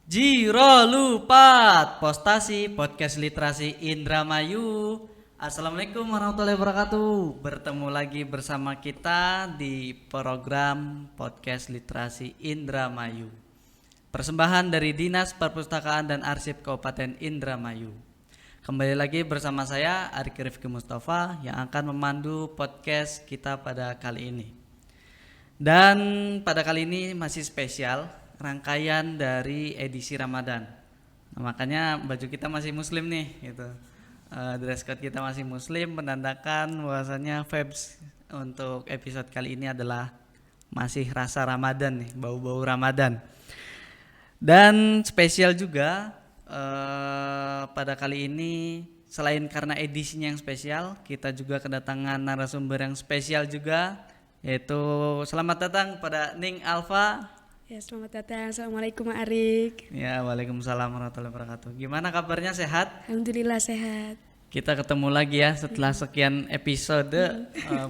Jiro Lupat, Postasi Podcast Literasi Indramayu. Assalamualaikum warahmatullahi wabarakatuh. Bertemu lagi bersama kita di program Podcast Literasi Indramayu. Persembahan dari Dinas Perpustakaan dan Arsip Kabupaten Indramayu. Kembali lagi bersama saya Ariki Rifki Mustafa yang akan memandu podcast kita pada kali ini. Dan pada kali ini masih spesial, rangkaian dari edisi Ramadan. Nah, makanya baju kita masih muslim nih gitu. Dress code kita masih muslim, menandakan bahwasanya vibes untuk episode kali ini adalah masih rasa Ramadan nih, bau-bau Ramadan. Dan spesial juga pada kali ini, selain karena edisinya yang spesial, kita juga kedatangan narasumber yang spesial juga, yaitu selamat datang pada Ning Alfa. Ya, selamat datang. Assalamualaikum Mak Arik. Ya, waalaikumsalam warahmatullahi wabarakatuh. Gimana kabarnya, sehat? Alhamdulillah sehat. Kita ketemu lagi ya setelah sekian episode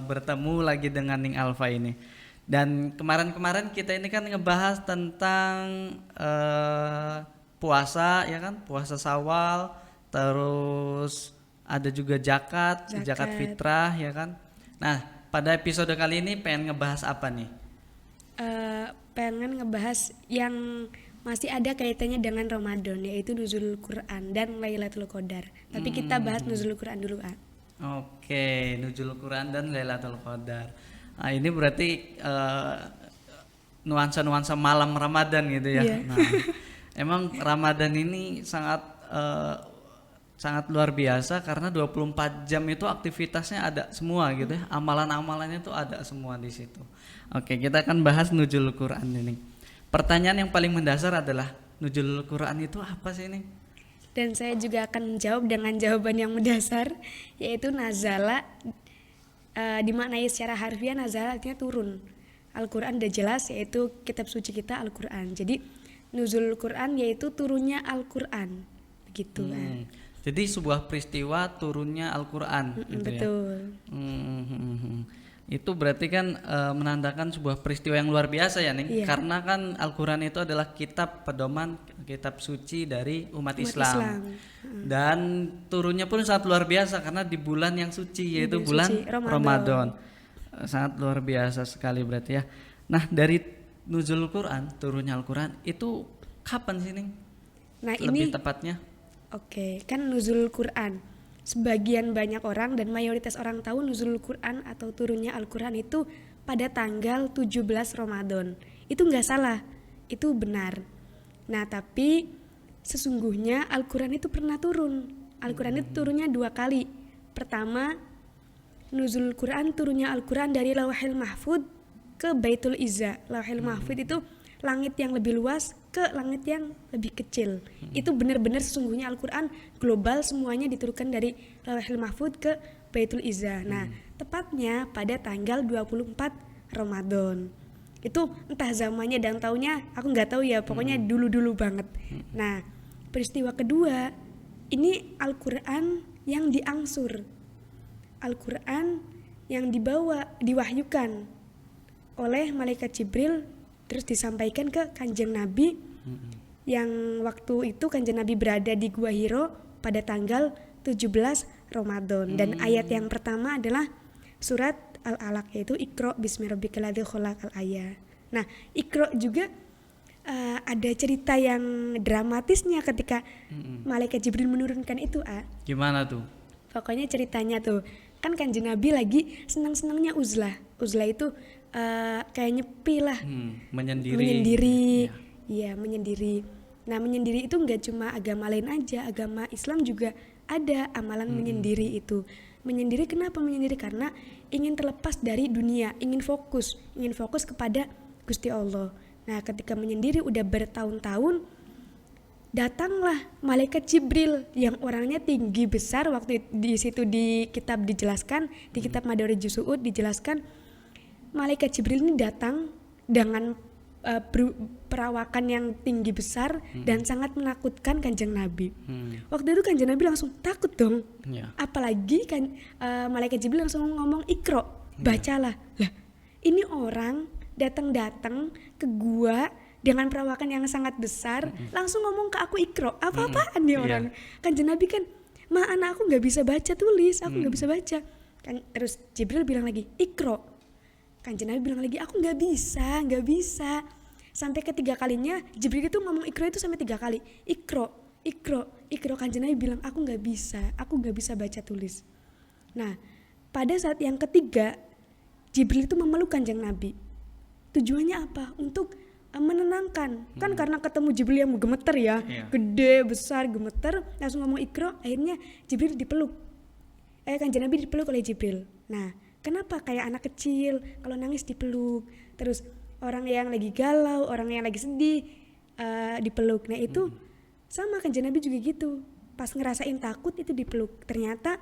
bertemu lagi dengan Ning Alfa ini. Dan kemarin-kemarin kita ini kan ngebahas tentang puasa ya kan, puasa Syawal, terus ada juga zakat fitrah ya kan. Nah, pada episode kali ini pengen ngebahas apa nih? Pengen ngebahas yang masih ada kaitannya dengan Ramadan, yaitu Nuzulul Quran dan Lailatul Qadar. Tapi kita bahas Nuzulul Quran dulu, Kak. Oke, Nuzulul Quran dan Lailatul Qadar. Nah, ini berarti nuansa-nuansa malam Ramadan gitu ya. Yeah. Nah, emang Ramadan ini sangat luar biasa karena 24 jam itu aktivitasnya ada semua gitu ya. Amalan-amalannya tuh ada semua di situ. Oke, kita akan bahas Nuzulul Quran ini. Pertanyaan yang paling mendasar adalah Nuzulul Quran itu apa sih ini? Dan saya juga akan menjawab dengan jawaban yang mendasar, yaitu nazala. Dimaknai secara harfiah, nazala artinya turun. Al-Quran udah jelas, yaitu kitab suci kita Al-Quran. Jadi Nuzulul Quran yaitu turunnya Al-Quran, begitu kan. Jadi sebuah peristiwa turunnya Al-Quran gitu betul. Ya. Itu berarti kan menandakan sebuah peristiwa yang luar biasa ya Ning. Iya. Karena kan Al-Quran itu adalah kitab pedoman, kitab suci dari umat Islam. Dan turunnya pun sangat luar biasa karena di bulan yang suci, yaitu bulan Ramadan. Sangat luar biasa sekali berarti ya. Nah, dari Nuzulul Quran, turunnya Al-Quran itu kapan sih Ning? Nah, lebih ini tepatnya? Oke, kan Nuzulul Quran. Sebagian banyak orang dan mayoritas orang tahu Nuzulul Quran atau turunnya Al-Quran itu pada tanggal 17 Ramadan. Itu nggak salah, itu benar. Nah, tapi sesungguhnya Al-Quran itu pernah turun. Al-Quran itu turunnya 2 kali. Pertama, Nuzulul Quran turunnya Al-Quran dari Lauhil Mahfud ke Baitul Izza. Lauhil Mahfud itu langit yang lebih luas ke langit yang lebih kecil. Itu benar-benar sesungguhnya Al-Quran global, semuanya diturunkan dari Lauhil Mahfud ke Baitul Izza. Nah, tepatnya pada tanggal 24 Ramadan. Itu entah zamannya dan tahunnya aku nggak tahu ya, pokoknya dulu-dulu banget. Nah, peristiwa kedua, ini Al-Quran yang diangsur. Al-Quran yang diwahyukan oleh malaikat Jibril, terus disampaikan ke Kanjeng Nabi, yang waktu itu Kanjeng Nabi berada di Gua Hiro pada tanggal 17 Ramadan. Dan ayat yang pertama adalah surat Al-Alaq, yaitu Iqra bismi rabbikal ladzi khalaq al-ayah. Nah, Iqra juga ada cerita yang dramatisnya ketika malaikat Jibril menurunkan itu. Gimana tuh? Pokoknya ceritanya tuh, kan Kanjeng Nabi lagi senang-senangnya uzlah. Uzlah itu kayak nyepi lah, menyendiri. Iya, menyendiri. Nah, menyendiri itu nggak cuma agama lain aja, agama Islam juga ada amalan menyendiri itu. Menyendiri kenapa menyendiri? Karena ingin terlepas dari dunia, ingin fokus kepada Gusti Allah. Nah, ketika menyendiri udah bertahun-tahun, datanglah malaikat Jibril yang orangnya tinggi besar. Waktu di situ di kitab dijelaskan, di kitab Madarijus Su'ud dijelaskan, malaikat Jibril ini datang dengan perawakan yang tinggi besar dan sangat menakutkan Kanjeng Nabi. Waktu itu Kanjeng Nabi langsung takut dong. Apalagi kan malaikat Jibril langsung ngomong Iqra, bacalah. Lah, ini orang datang ke gua dengan perawakan yang sangat besar langsung ngomong ke aku Iqra. Apa-apaan nih orang. Kanjeng Nabi kan, "Ma, anak aku nggak bisa baca tulis, aku nggak bisa baca." Kan terus Jibril bilang lagi, "Iqra." Kanjeng Nabi bilang lagi, "Aku nggak bisa." Sampai ketiga kalinya Jibril itu ngomong Iqra itu sampai 3 kali. Iqra. Kanjeng Nabi bilang, aku nggak bisa baca tulis. Nah, pada saat yang ketiga Jibril itu memeluk Kanjeng Nabi. Tujuannya apa? Untuk menenangkan. Kan karena ketemu Jibril yang gemeter ya, gede, besar, gemeter, langsung ngomong Iqra, akhirnya Jibril dipeluk. Kanjeng Nabi dipeluk oleh Jibril. Nah, kenapa kayak anak kecil kalau nangis dipeluk, terus orang yang lagi galau, orang yang lagi sedih dipeluk. Nah, itu sama Kanjeng Nabi juga gitu. Pas ngerasain takut itu dipeluk. Ternyata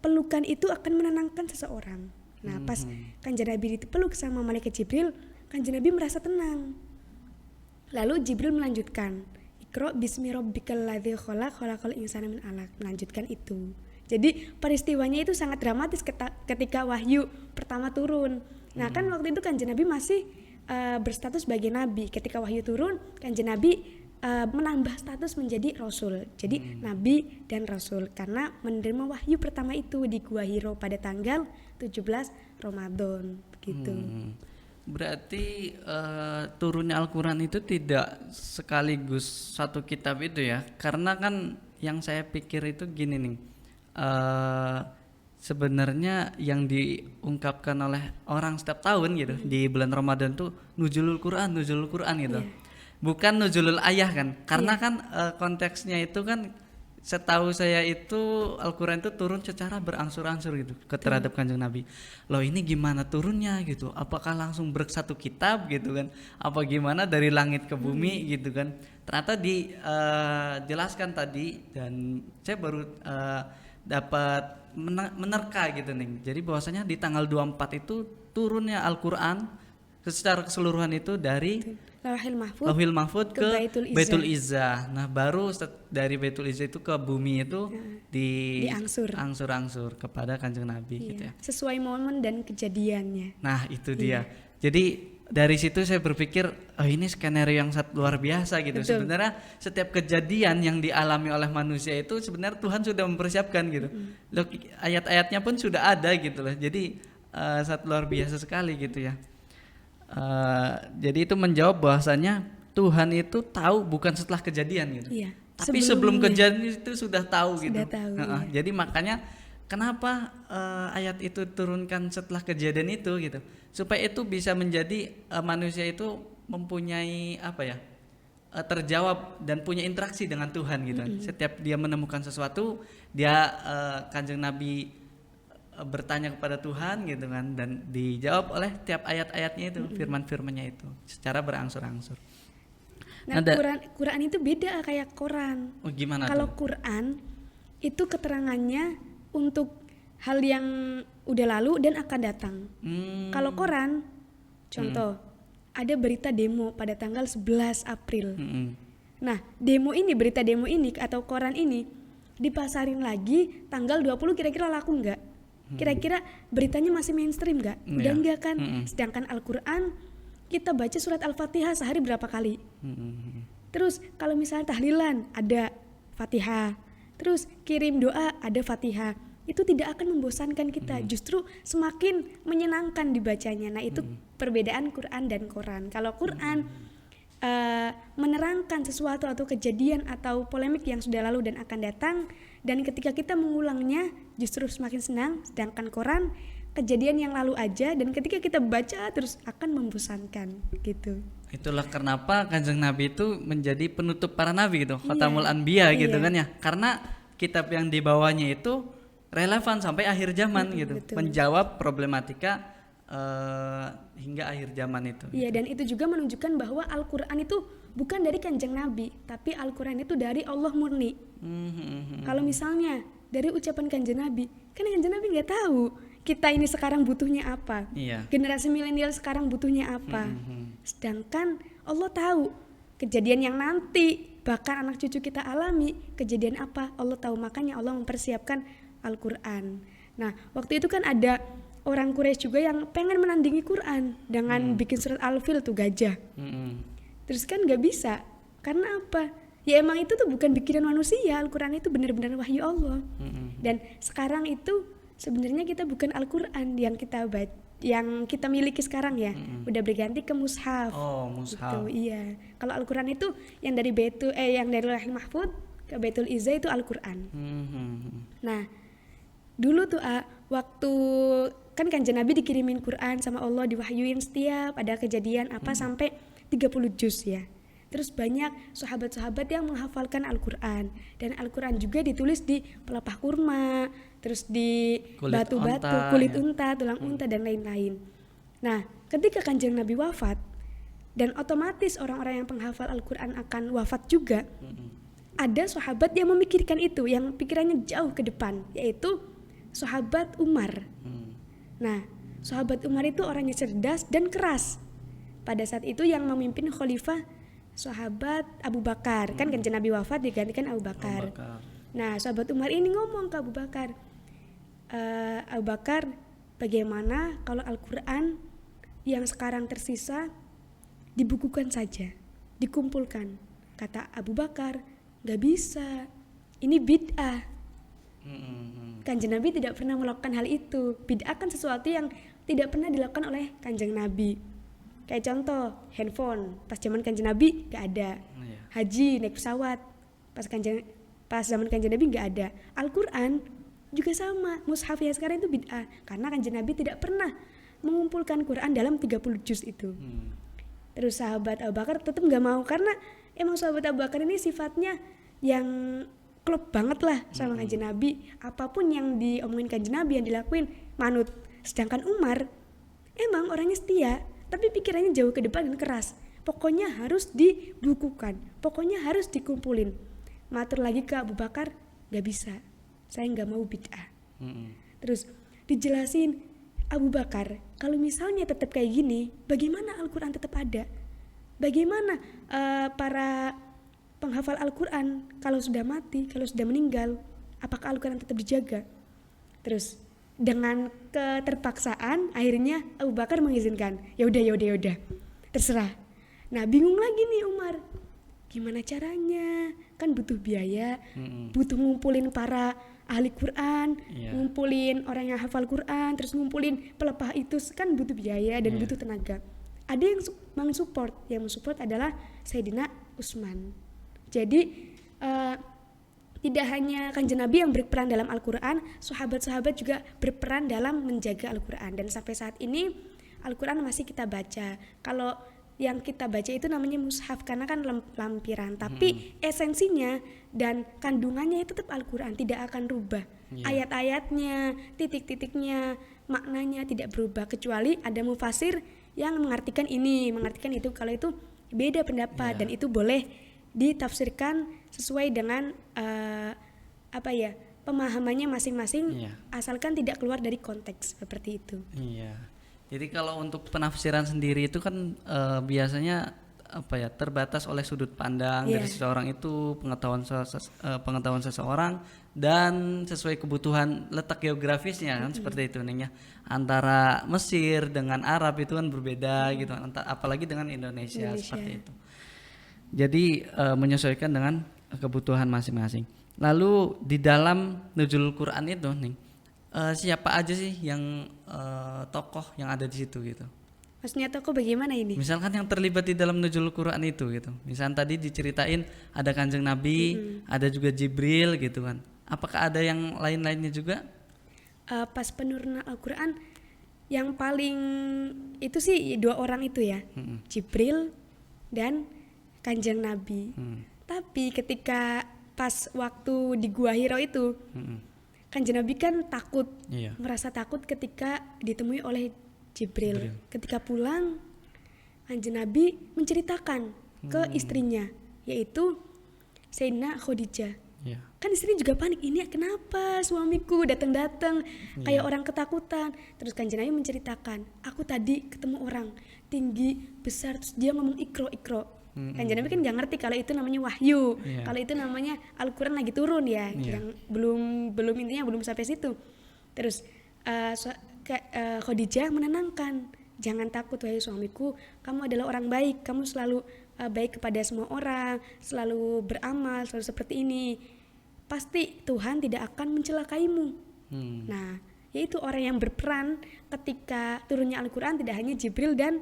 pelukan itu akan menenangkan seseorang. Nah, pas Kanjeng Nabi dipeluk sama malaikat Jibril, Kanjeng Nabi merasa tenang. Lalu Jibril melanjutkan, Iqra bismi rabbikal ladzi khalaq, khalaqal insana min 'alaq. Melanjutkan itu. Jadi peristiwanya itu sangat dramatis ketika wahyu pertama turun. Nah, kan waktu itu Kanjeng Nabi masih berstatus sebagai nabi. Ketika wahyu turun, Kanjeng Nabi menambah status menjadi rasul. Jadi nabi dan rasul karena menerima wahyu pertama itu di Gua Hiro pada tanggal 17 Ramadan begitu. Berarti turunnya Al-Quran itu tidak sekaligus satu kitab itu ya, karena kan yang saya pikir itu gini nih, sebenarnya yang diungkapkan oleh orang setiap tahun gitu di bulan Ramadan tuh nuzulul Quran gitu, bukan nuzulul ayah kan, karena kan konteksnya itu kan setahu saya itu Al-Quran itu turun secara berangsur-angsur gitu terhadap Kanjeng Nabi. Loh, ini gimana turunnya gitu? Apakah langsung satu kitab gitu kan? Apa gimana dari langit ke bumi gitu kan? Ternyata dijelaskan tadi dan saya baru dapat menerka gitu nih. Jadi bahwasanya di tanggal 24 itu turunnya Al-Quran secara keseluruhan itu dari Lauhil Mahfud ke Baitul Izzah. Nah, baru dari Baitul Izzah itu ke bumi itu diangsur-angsur kepada Kanjeng Nabi gitu ya. Sesuai momen dan kejadiannya. Nah, itu dia. Jadi dari situ saya berpikir, ini skenario yang luar biasa gitu. Betul. Sebenarnya setiap kejadian yang dialami oleh manusia itu sebenarnya Tuhan sudah mempersiapkan gitu. Loh, ayat-ayatnya pun sudah ada gitu loh. Jadi sangat luar biasa sekali gitu ya. Jadi itu menjawab bahwasanya Tuhan itu tahu bukan setelah kejadian gitu, tapi sebelum kejadian itu sudah tahu gitu. Jadi makanya kenapa ayat itu turunkan setelah kejadian itu gitu, supaya itu bisa menjadi manusia itu mempunyai terjawab dan punya interaksi dengan Tuhan gitu. Setiap dia menemukan sesuatu, dia Kanjeng Nabi bertanya kepada Tuhan gitu kan, dan dijawab oleh tiap ayat-ayatnya itu, firman-firmannya itu secara berangsur-angsur. Nah, Quran itu beda kayak Quran. Oh, gimana? Kalau Quran itu keterangannya untuk hal yang udah lalu dan akan datang. Kalau Quran, contoh, ada berita demo pada tanggal 11 April. Nah, berita demo ini atau Quran ini dipasarin lagi tanggal 20, kira-kira laku enggak? Kira-kira beritanya masih mainstream nggak? Udah enggak kan? Sedangkan Al-Quran kita baca surat Al-Fatihah sehari berapa kali? Terus kalau misalnya tahlilan ada Fatihah, terus kirim doa ada Fatihah, itu tidak akan membosankan kita, justru semakin menyenangkan dibacanya. Nah, itu perbedaan Quran dan Quran. Kalau Quran menerangkan sesuatu atau kejadian atau polemik yang sudah lalu dan akan datang, dan ketika kita mengulangnya justru semakin senang. Sedangkan Quran kejadian yang lalu aja, dan ketika kita baca terus akan membosankan gitu. Itulah kenapa Kanjeng Nabi itu menjadi penutup para nabi gitu, Khatamul Anbiya gitu kan ya, karena kitab yang dibawanya itu relevan sampai akhir zaman gitu, menjawab problematika hingga akhir zaman itu. Iya, dan itu juga menunjukkan bahwa Al-Quran itu bukan dari Kanjeng Nabi, tapi Al-Quran itu dari Allah murni. Kalau misalnya dari ucapan Kanjeng Nabi, kan Kanjeng Nabi nggak tahu kita ini sekarang butuhnya apa, generasi milenial sekarang butuhnya apa. Sedangkan Allah tahu kejadian yang nanti bahkan anak cucu kita alami kejadian apa, Allah tahu. Makanya Allah mempersiapkan Al-Quran. Nah, waktu itu kan ada orang Quraisy juga yang pengen menandingi Quran dengan bikin surat Al-Fil tuh gajah. Terus kan nggak bisa, karena apa? Ya emang itu tuh bukan bikinan manusia, Al-Quran itu benar-benar wahyu Allah. Dan sekarang itu sebenarnya kita bukan Al-Quran yang kita miliki sekarang ya, udah berganti ke mushaf. Oh, mushaf. Gitu, iya. Kalau Al-Quran itu yang dari Lauhul Mahfuz ke Baitul Izzah itu Al-Quran. Nah, dulu tuh waktu kan Kanjeng Nabi dikirimin Quran sama Allah, diwahyuin setiap ada kejadian apa sampai 30 juz ya. Terus banyak sahabat-sahabat yang menghafalkan Al-Quran. Dan Al-Quran juga ditulis di pelepah kurma, terus di batu-batu, kulit unta, tulang unta, dan lain-lain. Nah, ketika Kanjeng Nabi wafat, dan otomatis orang-orang yang penghafal Al-Quran akan wafat juga, ada sahabat yang memikirkan itu, yang pikirannya jauh ke depan, yaitu sahabat Umar. Nah, sahabat Umar itu orangnya cerdas dan keras. Pada saat itu yang memimpin khalifah sahabat Abu Bakar, kan Kanjeng Nabi wafat digantikan Abu Bakar. Nah, sahabat Umar ini ngomong ke Abu Bakar, Abu Bakar, bagaimana kalau Al-Quran yang sekarang tersisa dibukukan saja, dikumpulkan? Kata Abu Bakar, gak bisa, ini bid'ah. Kanjeng Nabi tidak pernah melakukan hal itu. Bid'ah kan sesuatu yang tidak pernah dilakukan oleh Kanjeng Nabi. Kayak contoh, handphone pas zaman Kanjeng Nabi gak ada. Haji naik pesawat pas zaman Kanjeng Nabi gak ada. Al-Quran juga sama, mushaf ya sekarang itu bid'ah karena Kanjeng Nabi tidak pernah mengumpulkan Quran dalam 30 juz itu. Terus sahabat Abu Bakar tetap gak mau, karena emang sahabat Abu Bakar ini sifatnya yang klop banget lah sama Kanjeng Nabi. Apapun yang diomongin Kanjeng Nabi, yang dilakuin manut. Sedangkan Umar emang orangnya setia, tapi pikirannya jauh ke depan dan keras. Pokoknya harus dibukukan, pokoknya harus dikumpulin. Matur lagi ke Abu Bakar, gak bisa, saya gak mau bid'ah. Terus dijelasin, Abu Bakar, kalau misalnya tetap kayak gini, bagaimana Al-Quran tetap ada? Bagaimana para penghafal Al-Quran kalau sudah mati, kalau sudah meninggal, apakah Al-Quran tetap dijaga? Terus dengan keterpaksaan akhirnya Abu Bakar mengizinkan. Ya udah, terserah. Nah, bingung lagi nih Umar, gimana caranya? Kan butuh biaya, butuh ngumpulin para ahli Quran, ngumpulin orang yang hafal Quran, terus ngumpulin pelepah itu kan butuh biaya dan butuh tenaga. Ada yang mensupport adalah Sayyidina Utsman. Jadi tidak hanya Kanjeng Nabi yang berperan dalam Al-Quran, sahabat-sahabat juga berperan dalam menjaga Al-Quran. Dan sampai saat ini Al-Quran masih kita baca. Kalau yang kita baca itu namanya mushaf karena kan lampiran, tapi esensinya dan kandungannya itu tetap Al-Quran, tidak akan rubah. Ayat-ayatnya, titik-titiknya, maknanya tidak berubah, kecuali ada mufasir yang mengartikan ini, mengartikan itu. Kalau itu beda pendapat dan itu boleh ditafsirkan sesuai dengan pemahamannya masing-masing, asalkan tidak keluar dari konteks seperti itu. Jadi kalau untuk penafsiran sendiri itu kan biasanya terbatas oleh sudut pandang dari seseorang itu, pengetahuan seseorang dan sesuai kebutuhan letak geografisnya kan seperti itu nih ya. Antara Mesir dengan Arab itu kan berbeda gitu, apalagi dengan Indonesia seperti itu. Jadi menyesuaikan dengan kebutuhan masing-masing. Lalu di dalam Nuzulul Quran itu nih, siapa aja sih yang tokoh yang ada di situ gitu? Maksudnya tokoh bagaimana ini? Misalkan yang terlibat di dalam Nuzulul Quran itu gitu. Misalkan tadi diceritain ada Kanjeng Nabi, ada juga Jibril gitu kan. Apakah ada yang lain-lainnya juga? Pas penurunan Al-Quran yang paling itu sih 2 orang itu ya, Jibril dan Kanjeng Nabi. Tapi ketika pas waktu di Gua Hiro itu, Kanjeng Nabi kan takut, merasa takut ketika ditemui oleh Jibril. Ketika pulang, Kanjeng Nabi menceritakan ke istrinya, yaitu Sayyidina Khadijah. Kan istrinya juga panik, ini kenapa suamiku datang-datang kayak orang ketakutan. Terus Kanjeng Nabi menceritakan, aku tadi ketemu orang tinggi besar, terus dia ngomong ikro. Kanjeng Nabi kan nggak ngerti kalau itu namanya wahyu, kalau itu namanya Al-Quran lagi turun ya, yang belum intinya belum sampai situ. Terus Khadijah menenangkan, jangan takut wahai suamiku, kamu adalah orang baik, kamu selalu baik kepada semua orang, selalu beramal, selalu seperti ini. Pasti Tuhan tidak akan mencelakaimu. Nah, yaitu orang yang berperan ketika turunnya Al-Quran tidak hanya Jibril dan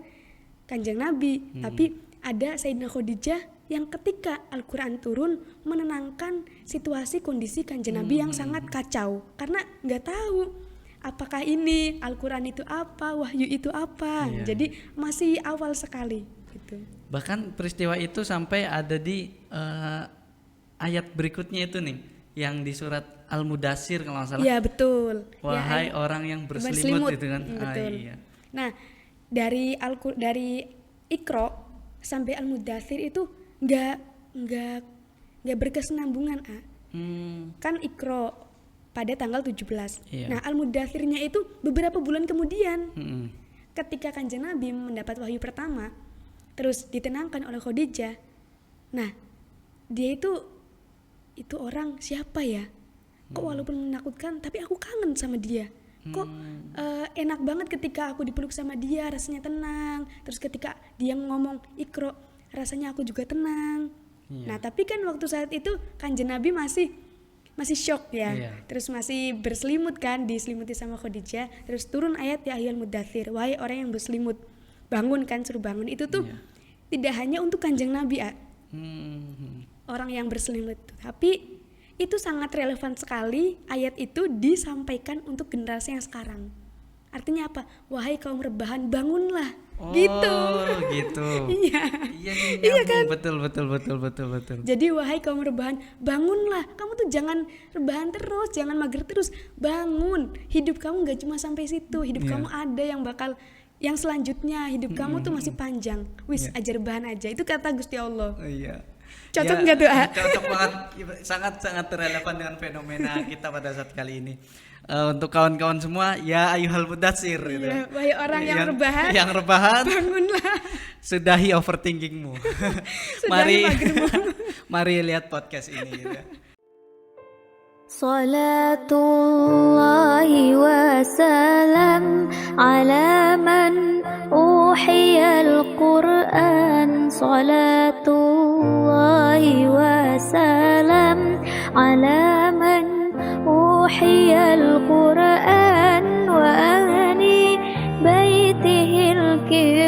Kanjeng Nabi, tapi ada Sayyidah Khadijah yang ketika Al-Quran turun menenangkan situasi kondisi Kanjeng Nabi yang sangat kacau, karena nggak tahu apakah ini Al-Quran itu apa, wahyu itu apa. Jadi masih awal sekali gitu. Bahkan peristiwa itu sampai ada di ayat berikutnya itu nih, yang di surat Al-Mudassir kalau nggak salah. Iya betul. Wahai orang yang berselimut itu kan. Betul. Iya. Nah, dari Iqra sampai Al-Mudassir itu nggak berkesinambungan, Kan Iqra pada tanggal 17. Iya. Nah, Al-Mudassirnya itu beberapa bulan kemudian. Ketika Kanjeng Nabi mendapat wahyu pertama, terus ditenangkan oleh Khadijah. Nah, dia itu orang siapa ya? Kok walaupun menakutkan, tapi aku kangen sama dia. Kok enak banget ketika aku dipeluk sama dia, rasanya tenang. Terus ketika dia ngomong Iqra, rasanya aku juga tenang. Nah, tapi kan waktu saat itu Kanjeng Nabi masih shock ya. Terus masih berselimut kan, diselimuti sama Khadijah. Terus turun ayat ya ayyuhal mudaththir, wahai orang yang berselimut, bangun kan, suruh bangun. Itu tuh tidak hanya untuk Kanjeng Nabi, orang yang berselimut, tapi itu sangat relevan sekali ayat itu disampaikan untuk generasi yang sekarang. Artinya apa? Wahai kaum rebahan, bangunlah. Gitu. Iya kan? Betul. Jadi wahai kaum rebahan, bangunlah. Kamu tuh jangan rebahan terus, jangan mager terus. Bangun. Hidup kamu gak cuma sampai situ. Hidup kamu ada yang selanjutnya. Hidup kamu tuh masih panjang. Wis, ajar rebahan aja. Itu kata Gusti Allah. Iya. Cocok nggak tuh? Cocok banget, sangat relevan dengan fenomena kita pada saat kali ini. Untuk kawan-kawan semua, ya ayyuhal mudatsir gitu. Wahai orang yang rebahan, bangunlah. Sudahi overthinkingmu. Mari lihat podcast ini gitu. Salatullahi wa salam ala man uhiyal Qur'an. Salatullahi wa salam ala man uhiyal Qur'an wa ahli baitihil kiram.